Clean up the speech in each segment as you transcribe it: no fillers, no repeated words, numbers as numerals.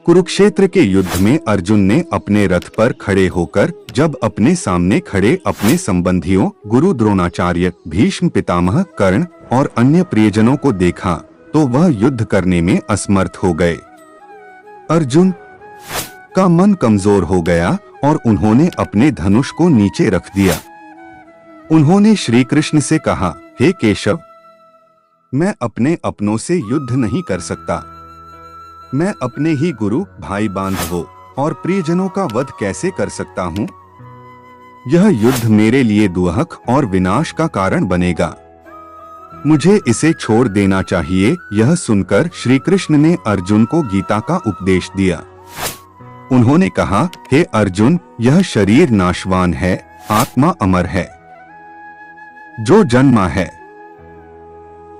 कुरुक्षेत्र के युद्ध में अर्जुन ने अपने रथ पर खड़े होकर जब अपने सामने खड़े अपने संबंधियों गुरु द्रोणाचार्य, भीष्म पितामह, कर्ण और अन्य प्रियजनों को देखा तो वह युद्ध करने में असमर्थ हो गए। अर्जुन का मन कमजोर हो गया और उन्होंने अपने धनुष को नीचे रख दिया। उन्होंने श्री कृष्ण से कहा, हे केशव, मैं अपने अपनों से युद्ध नहीं कर सकता। मैं अपने ही गुरु, भाई बांधवों और प्रियजनों का वध कैसे कर सकता हूँ? यह युद्ध मेरे लिए दुहक और विनाश का कारण बनेगा। मुझे इसे छोड़ देना चाहिए। यह सुनकर श्री कृष्ण ने अर्जुन को गीता का उपदेश दिया। उन्होंने कहा, हे अर्जुन, यह शरीर नाशवान है, आत्मा अमर है। जो जन्मा है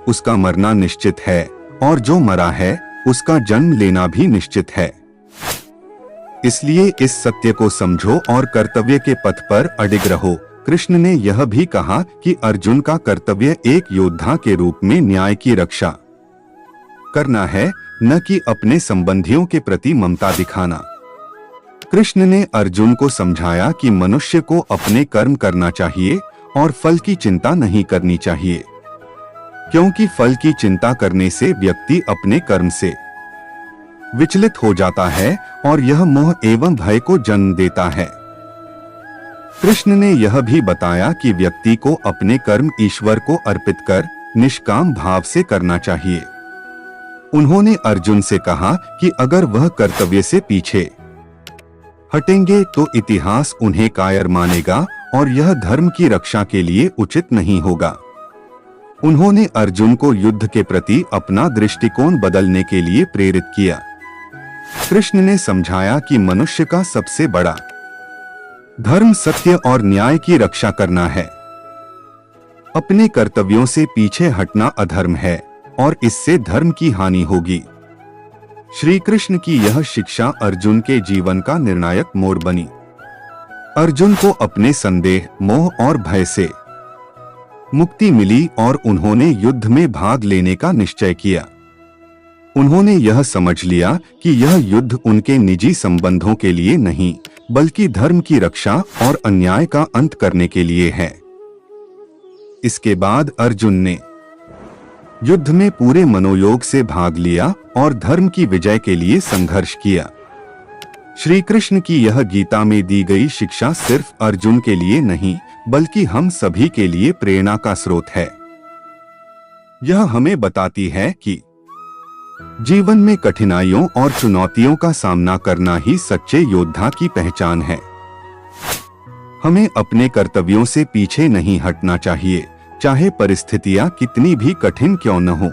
उसका मरना निश्चित है और जो मरा है उसका जन्म लेना भी निश्चित है। इसलिए इस सत्य को समझो और कर्तव्य के पथ पर अडिग रहो। कृष्ण ने यह भी कहा कि अर्जुन का कर्तव्य एक योद्धा के रूप में न्याय की रक्षा करना है, न कि अपने संबंधियों के प्रति ममता दिखाना। कृष्ण ने अर्जुन को समझाया कि मनुष्य को अपने कर्म करना चाहिए और फल की चिंता नहीं करनी चाहिए, क्योंकि फल की चिंता करने से व्यक्ति अपने कर्म से विचलित हो जाता है और यह मोह एवं भय को जन्म देता है। कृष्ण ने यह भी बताया कि व्यक्ति को अपने कर्म ईश्वर को अर्पित कर निष्काम भाव से करना चाहिए। उन्होंने अर्जुन से कहा कि अगर वह कर्तव्य से पीछे हटेंगे तो इतिहास उन्हें कायर मानेगा और यह धर्म की रक्षा के लिए उचित नहीं होगा। उन्होंने अर्जुन को युद्ध के प्रति अपना दृष्टिकोण बदलने के लिए प्रेरित किया। कृष्ण ने समझाया कि मनुष्य का सबसे बड़ा धर्म सत्य और न्याय की रक्षा करना है। अपने कर्तव्यों से पीछे हटना अधर्म है और इससे धर्म की हानि होगी। श्री कृष्ण की यह शिक्षा अर्जुन के जीवन का निर्णायक मोड़ बनी। अर्जुन को अपने संदेह, मोह और भय से मुक्ति मिली और उन्होंने युद्ध में भाग लेने का निश्चय किया। उन्होंने यह समझ लिया कि यह युद्ध उनके निजी संबंधों के लिए नहीं, बल्कि धर्म की रक्षा और अन्याय का अंत करने के लिए है। इसके बाद अर्जुन ने युद्ध में पूरे मनोयोग से भाग लिया और धर्म की विजय के लिए संघर्ष किया। श्री कृष्ण की यह गीता में दी गई शिक्षा सिर्फ अर्जुन के लिए नहीं, बल्कि हम सभी के लिए प्रेरणा का स्रोत है। यह हमें बताती है कि जीवन में कठिनाइयों और चुनौतियों का सामना करना ही सच्चे योद्धा की पहचान है। हमें अपने कर्तव्यों से पीछे नहीं हटना चाहिए, चाहे परिस्थितियां कितनी भी कठिन क्यों न हो।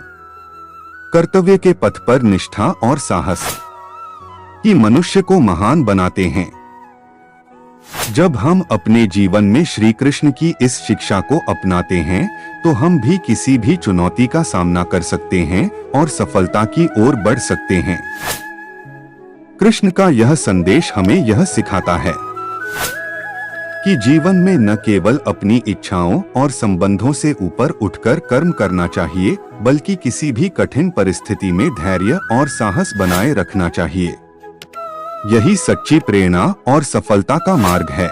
कर्तव्य के पथ पर निष्ठा और साहस ही मनुष्य को महान बनाते हैं। जब हम अपने जीवन में श्री कृष्ण की इस शिक्षा को अपनाते हैं तो हम भी किसी भी चुनौती का सामना कर सकते हैं और सफलता की ओर बढ़ सकते हैं। कृष्ण का यह संदेश हमें यह सिखाता है कि जीवन में न केवल अपनी इच्छाओं और संबंधों से ऊपर उठकर कर्म करना चाहिए, बल्कि किसी भी कठिन परिस्थिति में धैर्य और साहस बनाए रखना चाहिए। यही सच्ची प्रेरणा और सफलता का मार्ग है।